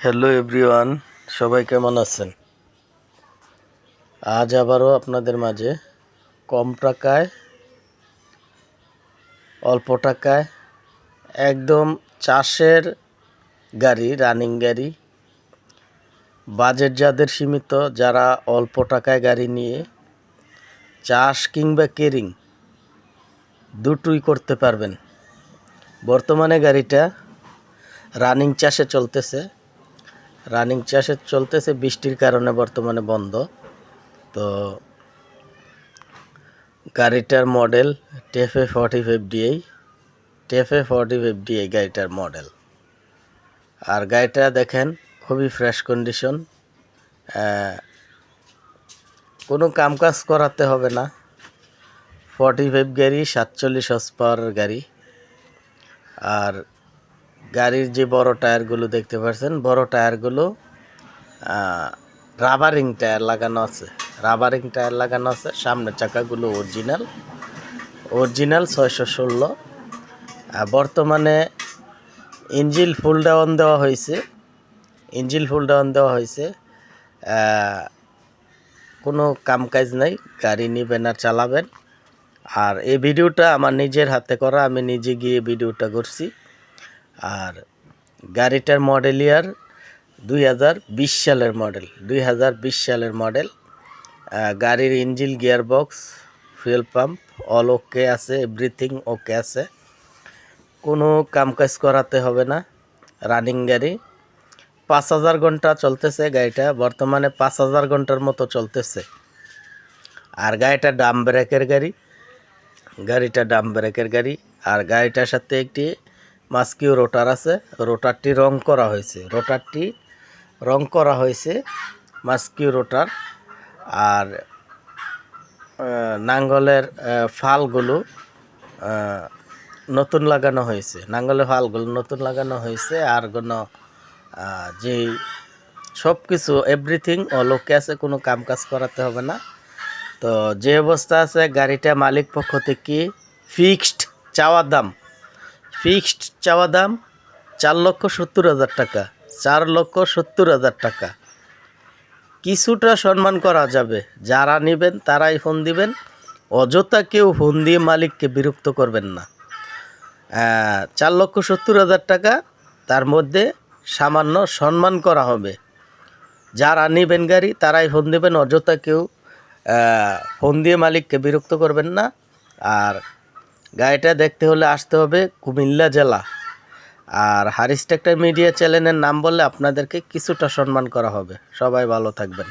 Hello everyone, সবাই কেমন আছেন? আজ আবারও আপনাদের মাঝে কম টাকায় অল্প টাকায় একদম চাষের গাড়ি, রানিং গাড়ি, বাজেট যাদের সীমিত, যারা অল্প টাকায় গাড়ি নিয়ে চাষ কিংবা কেরিং দুটোই করতে পারবেন। বর্তমানে গাড়িটা রানিং চাষে চলতেছে, বৃষ্টির কারণে বর্তমানে বন্ধ। তো গাড়িটার মডেল টেফে 45DI গাড়িটার মডেল। আর গাড়িটা দেখেন খুবই ফ্রেশ কন্ডিশন, কোনো কাজ করাতে হবে না। 45 গাড়ি, 47 হর্স পাওয়ারের গাড়ি। আর গাড়ির যে বড় টায়ারগুলো দেখতে পাচ্ছেন, বড় টায়ারগুলো রাবারিং টায়ার লাগানো আছে। সামনের চাকাগুলো অরিজিনাল 616। বর্তমানে ইঞ্জিন ফুল ডাউন দেওয়া হয়েছে। কোনো কাজ নাই, গাড়ি নেবেন আর চালাবেন। আর এই ভিডিওটা আমার নিজের হাতে করা, আমি নিজে গিয়ে ভিডিওটা করছি। আর গাড়িটার মডেল ইয়ার 2020 সালের মডেল। গাড়ির engine, gearbox, fuel pump all ওকে আছে, এভরিথিং ওকে আছে। কোনো কাজ করাতে হবে না। রানিং গাড়ি, 5000 ঘন্টা চলতেছে গাড়িটা, বর্তমানে 5000 ঘন্টার মতো চলতেছে। আর গাড়িটা ডাম ব্রেকের গাড়ি। আর গাড়িটার সাথে একটি মাস্কিউ রোটার আছে। রোটারটি রং করা হয়েছে মাস্কিউ রোটার। আর নাঙ্গলের ফালগুলো নতুন লাগানো হয়েছে। আর কোনো যে সব কিছু এভরিথিং অল ওকে আছে, কোনো কাজ করাতে হবে না। তো যে অবস্থা আছে গাড়িটা, মালিক পক্ষ থেকে ফিক্সড চাওয়া দাম 4,70,000 টাকা। 4,70,000 টাকা। কিছুটা সম্মান করা যাবে। যারা নেবেন তারাই ফোন দিবেন, অযথা কেউ ফোন দিয়ে মালিককে বিরক্ত করবেন না। 4,70,000 টাকা, তার মধ্যে সামান্য সম্মান করা হবে। যারা নেবেন গাড়ি তারাই ফোন দেবেন, অযথা কেউ ফোন দিয়ে মালিককে বিরক্ত করবেন না। আর গাড়িটা দেখতে হলে আসতে হবে কুমিল্লা জেলা। আর হারিস ট্রাক্টর মিডিয়া চ্যানেলের নাম বললে আপনাদেরকে কিছুটা সম্মান করা হবে। সবাই ভালো থাকবেন।